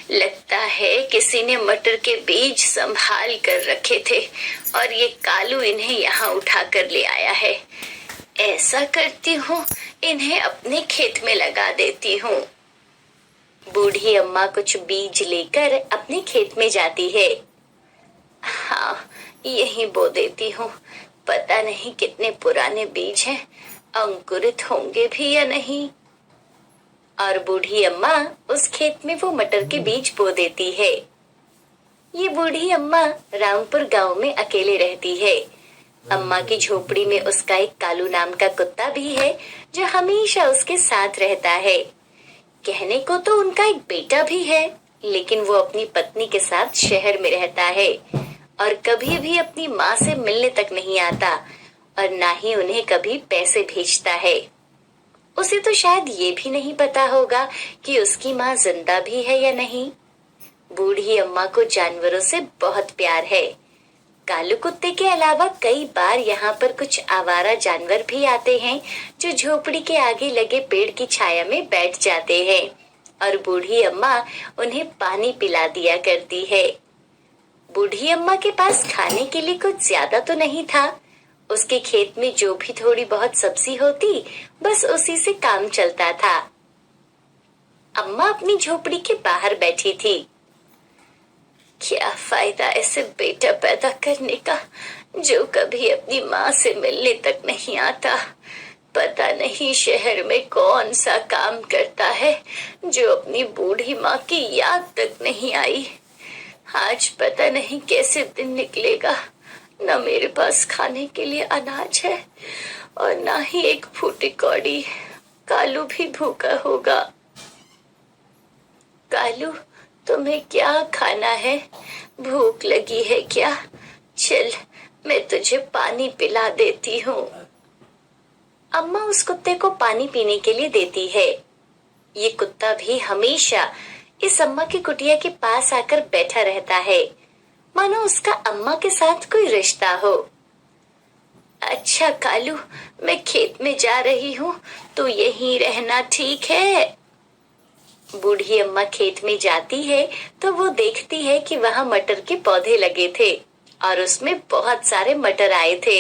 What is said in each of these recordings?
लगता है किसी ने मटर के बीज संभाल कर रखे थे और ये कालू इन्हें यहाँ उठा कर ले आया है। ऐसा करती हूँ, इन्हें अपने खेत में लगा देती हूँ। बूढ़ी अम्मा कुछ बीज लेकर अपने खेत में जाती है। हाँ, यही बो देती हूँ। पता नहीं कितने पुराने बीज हैं, अंकुरित होंगे भी या नहीं। और बूढ़ी अम्मा उस खेत में वो मटर के बीज बो देती है। ये बूढ़ी अम्मा रामपुर गांव में अकेले रहती है। अम्मा की झोपड़ी में उसका एक कालू नाम का कुत्ता भी है जो हमेशा उसके साथ रहता है। कहने को तो उनका एक बेटा भी है, लेकिन वो अपनी पत्नी के साथ शहर में रहता है और कभी भी अपनी माँ से मिलने तक नहीं आता और ना ही उन्हें कभी पैसे भेजता है। उसे तो शायद ये भी नहीं पता होगा कि उसकी माँ जिंदा भी है या नहीं। बूढ़ी अम्मा को जानवरों से बहुत प्यार है। कालू कुत्ते के अलावा कई बार यहाँ पर कुछ आवारा जानवर भी आते हैं जो झोपड़ी के आगे लगे पेड़ की छाया में बैठ जाते हैं और बूढ़ी अम्मा उन्हें पानी पिला दिया करती है। बूढ़ी अम्मा के पास खाने के लिए कुछ ज्यादा तो नहीं था। उसके खेत में जो भी थोड़ी बहुत सब्जी होती, बस उसी से काम चलता था। अम्मा अपनी झोपड़ी के बाहर बैठी थी। क्या फायदा ऐसे बेटा पैदा करने का जो कभी अपनी माँ से मिलने तक नहीं आता। पता नहीं शहर में कौन सा काम करता है जो अपनी बूढ़ी माँ की याद तक नहीं आई। आज पता नहीं कैसे दिन निकलेगा। न मेरे पास खाने के लिए अनाज है और ना ही एक फूटी कौड़ी। कालू भी भूखा होगा। कालू, तुम्हें क्या खाना है? भूख लगी है क्या? चल, मैं तुझे पानी पिला देती हूँ। अम्मा उस कुत्ते को पानी पीने के लिए देती है। ये कुत्ता भी हमेशा इस अम्मा की कुटिया के पास आकर बैठा रहता है, मानो उसका अम्मा के साथ कोई रिश्ता हो। अच्छा कालू, मैं खेत में जा रही हूँ, तो यहीं रहना ठीक है? बूढ़ी अम्मा खेत में जाती है तो वो देखती है कि वहाँ मटर के पौधे लगे थे और उसमें बहुत सारे मटर आए थे।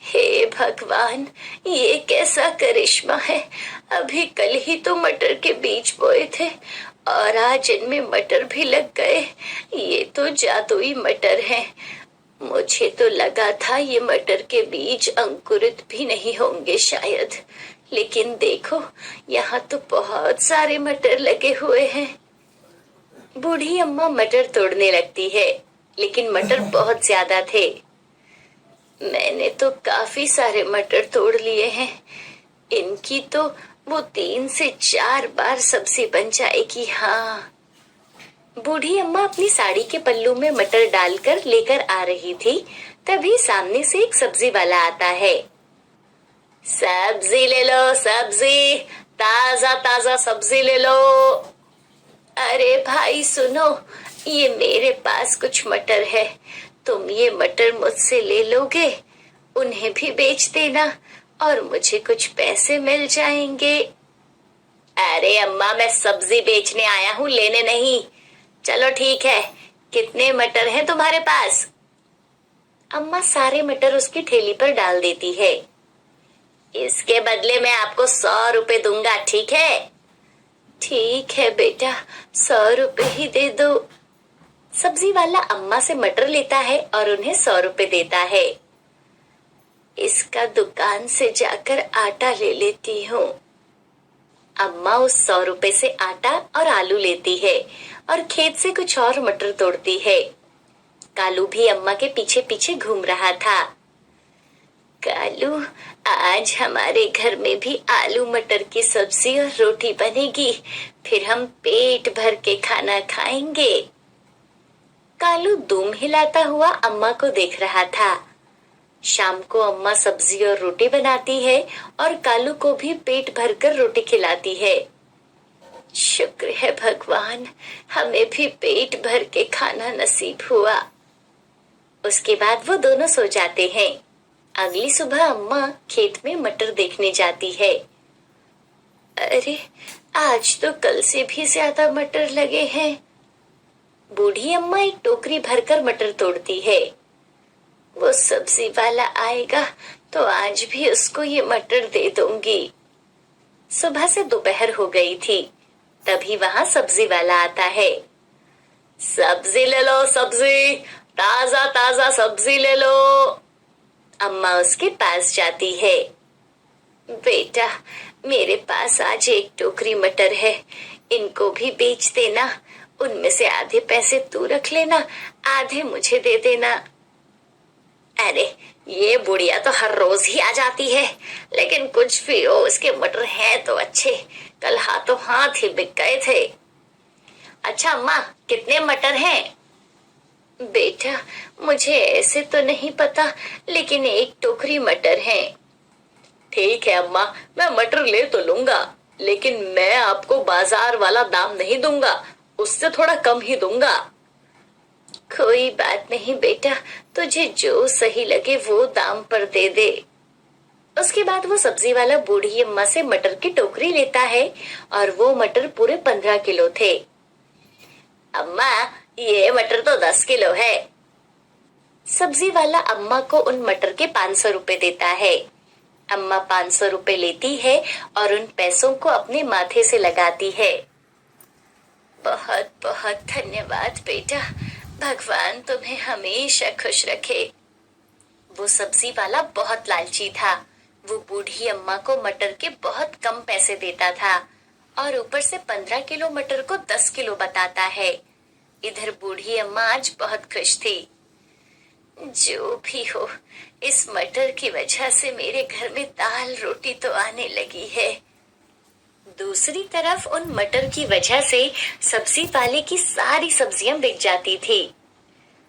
हे भगवान, ये कैसा करिश्मा है। अभी कल ही तो मटर के बीज बोए थे और आज इनमें मटर भी लग गए। ये तो जादुई मटर हैं। मुझे तो लगा था ये मटर के बीज अंकुरित भी नहीं होंगे शायद, लेकिन देखो यहाँ तो बहुत सारे मटर लगे हुए हैं। बूढ़ी अम्मा मटर तोड़ने लगती है, लेकिन मटर बहुत ज्यादा थे। मैंने तो काफी सारे मटर तोड़ लिए हैं। इनकी तो वो 3 से 4 बार सब्जी बन जाएगी। हाँ। बूढ़ी अम्मा अपनी साड़ी के पल्लू में मटर डालकर लेकर आ रही थी, तभी सामने से एक सब्जी वाला आता है। सब्जी ले लो, सब्जी, ताजा ताजा सब्जी ले लो। अरे भाई सुनो, ये मेरे पास कुछ मटर है, तुम ये मटर मुझसे ले लोगे, उन्हें भी बेच देना और मुझे कुछ पैसे मिल जाएंगे। अरे अम्मा, मैं सब्जी बेचने आया हूँ, लेने नहीं। चलो ठीक है, कितने मटर हैं तुम्हारे पास? अम्मा सारे मटर उसकी ठेली पर डाल देती है। इसके बदले मैं आपको 100 रुपए दूंगा, ठीक है? ठीक है बेटा, 100 रुपए ही दे दो। सब्जी वाला अम्मा से मटर लेता है और उन्हें 100 रुपए देता है। इसका दुकान से जाकर आटा ले लेती हूँ। अम्मा उस 100 रुपए से आटा और आलू लेती है और खेत से कुछ और मटर तोड़ती है। कालू भी अम्मा के पीछे पीछे घूम रहा था। कालू, आज हमारे घर में भी आलू मटर की सब्जी और रोटी बनेगी, फिर हम पेट भर के खाना खाएंगे। कालू दुम हिलाता हुआ अम्मा को देख रहा था। शाम को अम्मा सब्जी और रोटी बनाती है और कालू को भी पेट भरकर रोटी खिलाती है। शुक्र है भगवान, हमें भी पेट भर के खाना नसीब हुआ। उसके बाद वो दोनों सो जाते हैं। अगली सुबह अम्मा खेत में मटर देखने जाती है। अरे, आज तो कल से भी ज्यादा मटर लगे हैं। बूढ़ी अम्मा एक टोकरी भरकर मटर तोड़ती है। वो सब्जी वाला आएगा तो आज भी उसको ये मटर दे दूंगी। सुबह से दोपहर हो गई थी, तभी वहां सब्जी वाला आता है। सब्जी ले लो, सब्जी, ताजा ताजा सब्जी ले लो। अम्मा उसके पास जाती है। बेटा, मेरे पास आज एक टोकरी मटर है, इनको भी बेच देना। उनमें से आधे पैसे तू रख लेना, आधे मुझे दे देना। अरे, ये बुढ़िया तो हर रोज ही आ जाती है, लेकिन कुछ भी हो, उसके मटर हैं तो अच्छे। कल हाथों हाथ ही बिक गए थे। अच्छा अम्मा, कितने मटर हैं? बेटा, मुझे ऐसे तो नहीं पता, लेकिन एक टोकरी मटर है। ठीक है अम्मा, मैं मटर ले तो लूंगा, लेकिन मैं आपको बाजार वाला दाम नहीं दूंगा, उससे थोड़ा कम ही दूंगा। कोई बात नहीं बेटा, तुझे जो सही लगे वो दाम पर दे दे। उसके बाद वो सब्जी वाला बूढ़ी अम्मा से मटर की टोकरी लेता है और वो मटर पूरे 15 किलो थे। अम्मा, ये मटर तो 10 किलो है। सब्जी वाला अम्मा को उन मटर के 500 रुपए देता है। अम्मा 500 रुपए लेती है और उन पैसों को अपने माथे से लगाती है। बहुत बहुत धन्यवाद बेटा, भगवान तुम्हें हमेशा खुश रखे। वो सब्जी वाला बहुत लालची था। वो बूढ़ी अम्मा को मटर के बहुत कम पैसे देता था और ऊपर से 15 किलो मटर को 10 किलो बताता है। इधर बूढ़ी अम्मा आज बहुत खुश थी। जो भी हो, इस मटर की वजह से मेरे घर में दाल रोटी तो आने लगी है। दूसरी तरफ उन मटर की वजह से सब्जी वाले की सारी सब्जियां बिक जाती थी।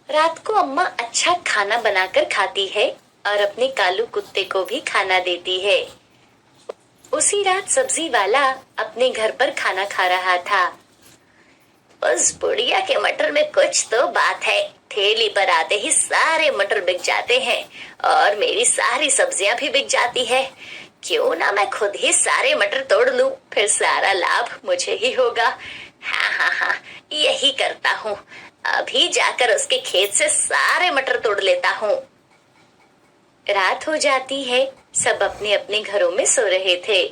रात को अम्मा अच्छा खाना बनाकर खाती है और अपने कालू कुत्ते को भी खाना देती है। उसी रात सब्जी वाला अपने घर पर खाना खा रहा था। उस बुढ़िया के मटर में कुछ तो बात है। ठेली पर आते ही सारे मटर बिक जाते हैं और मेरी सारी सब्जियां भी बिक जाती है। क्यों ना मैं खुद ही सारे मटर तोड़ लूं, फिर सारा लाभ मुझे ही होगा। हाँ हाँ हाँ, यही करता हूँ। अभी जाकर उसके खेत से सारे मटर तोड़ लेता हूँ। रात हो जाती है। सब अपने अपने घरों में सो रहे थे।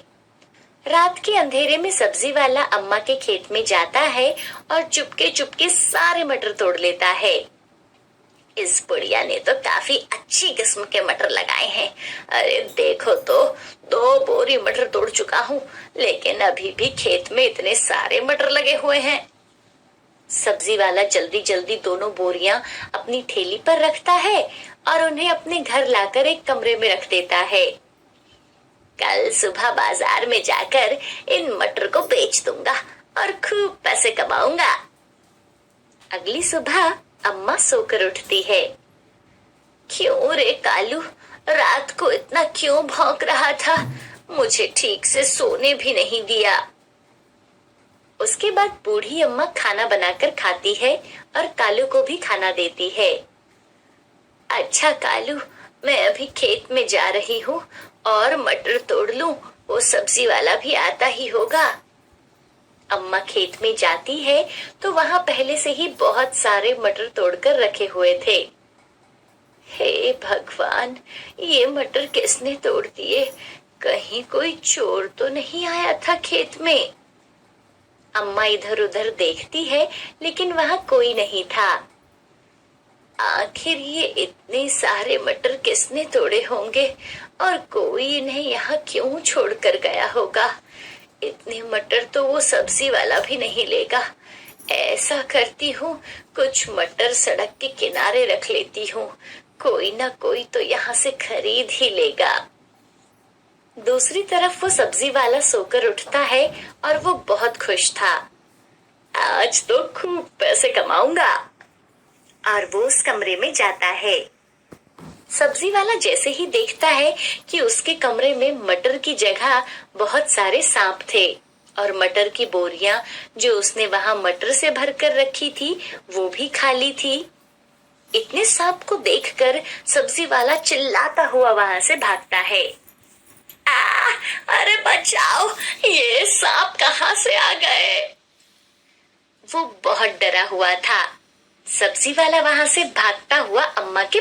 रात के अंधेरे में सब्जी वाला अम्मा के खेत में जाता है और चुपके चुपके सारे मटर तोड़ लेता है। इस बुढ़िया ने तो काफी अच्छी किस्म के मटर लगाए हैं। अरे देखो तो, 2 बोरी मटर तोड़ चुका हूँ, लेकिन अभी भी खेत में इतने सारे मटर लगे हुए हैं। सब्जी वाला जल्दी जल्दी दोनों बोरियां अपनी ठेली पर रखता है और उन्हें अपने घर लाकर एक कमरे में रख देता है। कल सुबह बाजार में जाकर इन मटर को बेच दूंगा और खूब पैसे कमाऊंगा। अगली सुबह अम्मा सोकर उठती है। क्यों रे कालू, रात को इतना क्यों भौंक रहा था? मुझे ठीक से सोने भी नहीं दिया। उसके बाद बूढ़ी अम्मा खाना बनाकर खाती है और कालू को भी खाना देती है। अच्छा कालू, मैं अभी खेत में जा रही हूँ और मटर तोड़ लूं, वो सब्जी वाला भी आता ही होगा। अम्मा खेत में जाती है तो वहां पहले से ही बहुत सारे मटर तोड़कर रखे हुए थे। हे भगवान, ये मटर किसने तोड़ दिए? कहीं कोई चोर तो नहीं आया था खेत में? अम्मा इधर उधर देखती है, लेकिन वहां कोई नहीं था। आखिर ये इतने सारे मटर किसने तोड़े होंगे और कोई इन्हें यहाँ क्यों छोड़कर गया होगा? इतने मटर तो वो सब्जी वाला भी नहीं लेगा। ऐसा करती हूँ, कुछ मटर सड़क के किनारे रख लेती हूँ, कोई ना कोई तो यहाँ से खरीद ही लेगा। दूसरी तरफ वो सब्जी वाला सोकर उठता है और वो बहुत खुश था। आज तो खूब पैसे कमाऊंगा। और वो उस कमरे में जाता है। सब्जी वाला जैसे ही देखता है कि उसके कमरे में मटर की जगह बहुत सारे सांप थे और मटर की बोरियां जो उसने वहां मटर से भरकर रखी थी वो भी खाली थी। इतने सांप को देखकर सब्जी वाला चिल्लाता हुआ वहां से भागता है। अरे बचाओ, ये सांप कहाँ से आ गए। वो बहुत डरा हुआ था। सब्जी वाला वहां से भागता हुआ अम्मा के